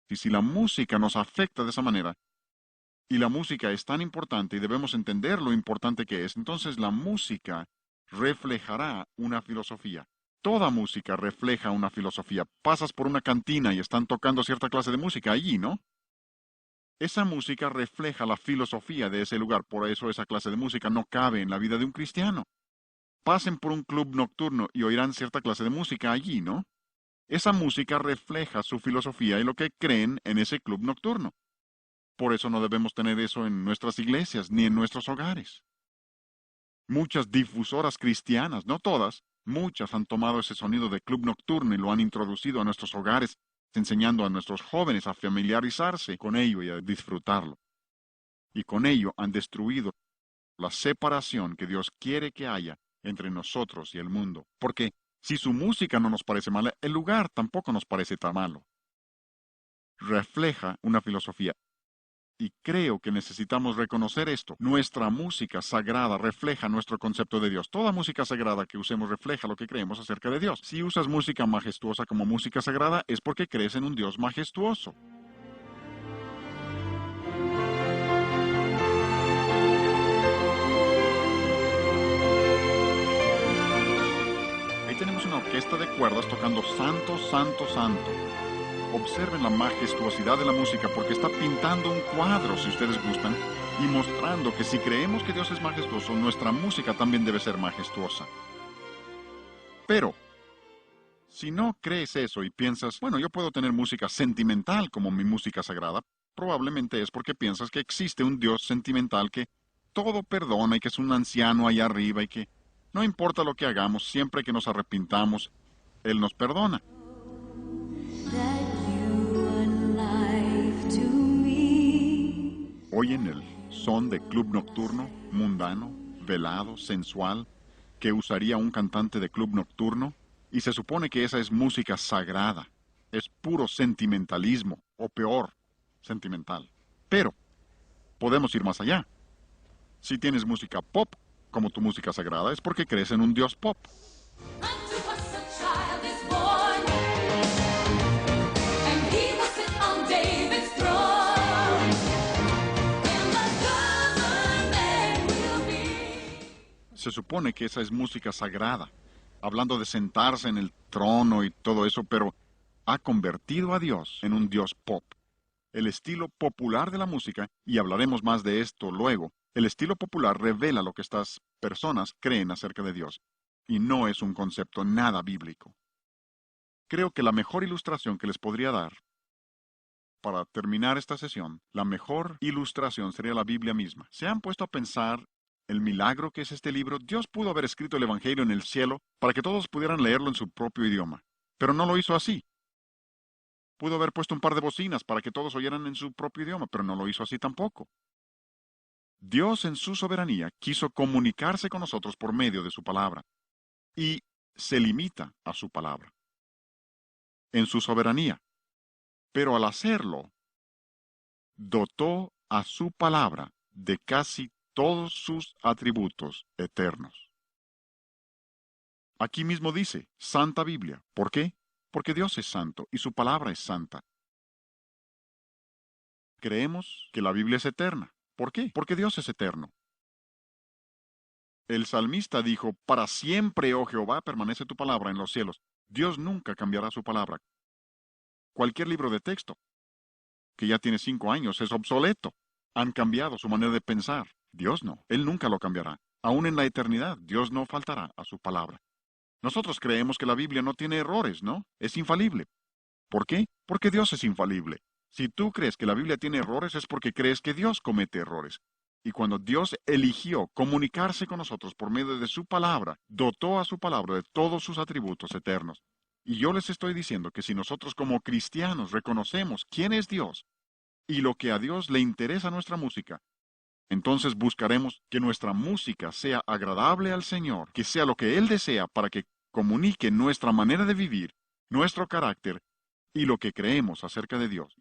Y si la música nos afecta de esa manera, y la música es tan importante y debemos entender lo importante que es, entonces la música reflejará una filosofía. Toda música refleja una filosofía. Pasas por una cantina y están tocando cierta clase de música allí, ¿no? Esa música refleja la filosofía de ese lugar, por eso esa clase de música no cabe en la vida de un cristiano. Pasen por un club nocturno y oirán cierta clase de música allí, ¿no? Esa música refleja su filosofía y lo que creen en ese club nocturno. Por eso no debemos tener eso en nuestras iglesias ni en nuestros hogares. Muchas difusoras cristianas, no todas, muchas han tomado ese sonido de club nocturno y lo han introducido a nuestros hogares, enseñando a nuestros jóvenes a familiarizarse con ello y a disfrutarlo. Y con ello han destruido la separación que Dios quiere que haya entre nosotros y el mundo. Porque si su música no nos parece mala, el lugar tampoco nos parece tan malo. Refleja una filosofía. Y creo que necesitamos reconocer esto. Nuestra música sagrada refleja nuestro concepto de Dios. Toda música sagrada que usemos refleja lo que creemos acerca de Dios. Si usas música majestuosa como música sagrada, es porque crees en un Dios majestuoso. Ahí tenemos una orquesta de cuerdas tocando Santo, Santo, Santo. Observen la majestuosidad de la música porque está pintando un cuadro, si ustedes gustan, y mostrando que si creemos que Dios es majestuoso, nuestra música también debe ser majestuosa. Pero, si no crees eso y piensas, bueno, yo puedo tener música sentimental como mi música sagrada, probablemente es porque piensas que existe un Dios sentimental que todo perdona y que es un anciano allá arriba y que no importa lo que hagamos, siempre que nos arrepintamos, Él nos perdona. Oyen el son de club nocturno, mundano, velado, sensual, que usaría un cantante de club nocturno, y se supone que esa es música sagrada, es puro sentimentalismo, o peor, sentimental. Pero podemos ir más allá. Si tienes música pop como tu música sagrada, es porque crees en un Dios pop. Se supone que esa es música sagrada, hablando de sentarse en el trono y todo eso, pero ha convertido a Dios en un Dios pop. El estilo popular de la música, y hablaremos más de esto luego, el estilo popular revela lo que estas personas creen acerca de Dios, y no es un concepto nada bíblico. Creo que la mejor ilustración que les podría dar, para terminar esta sesión, la mejor ilustración sería la Biblia misma. ¿Se han puesto a pensar el milagro que es este libro? Dios pudo haber escrito el Evangelio en el cielo para que todos pudieran leerlo en su propio idioma, pero no lo hizo así. Pudo haber puesto un par de bocinas para que todos oyeran en su propio idioma, pero no lo hizo así tampoco. Dios en su soberanía quiso comunicarse con nosotros por medio de su palabra, y se limita a su palabra, en su soberanía. Pero al hacerlo, dotó a su palabra de casi todos sus atributos eternos. Aquí mismo dice, Santa Biblia. ¿Por qué? Porque Dios es santo y su palabra es santa. Creemos que la Biblia es eterna. ¿Por qué? Porque Dios es eterno. El salmista dijo, para siempre, oh Jehová, permanece tu palabra en los cielos. Dios nunca cambiará su palabra. Cualquier libro de texto, que ya tiene 5 años, es obsoleto. Han cambiado su manera de pensar. Dios no, Él nunca lo cambiará. Aún en la eternidad, Dios no faltará a su palabra. Nosotros creemos que la Biblia no tiene errores, ¿no? Es infalible. ¿Por qué? Porque Dios es infalible. Si tú crees que la Biblia tiene errores es porque crees que Dios comete errores. Y cuando Dios eligió comunicarse con nosotros por medio de su palabra, dotó a su palabra de todos sus atributos eternos. Y yo les estoy diciendo que si nosotros como cristianos reconocemos quién es Dios y lo que a Dios le interesa nuestra música, entonces buscaremos que nuestra música sea agradable al Señor, que sea lo que Él desea para que comunique nuestra manera de vivir, nuestro carácter y lo que creemos acerca de Dios.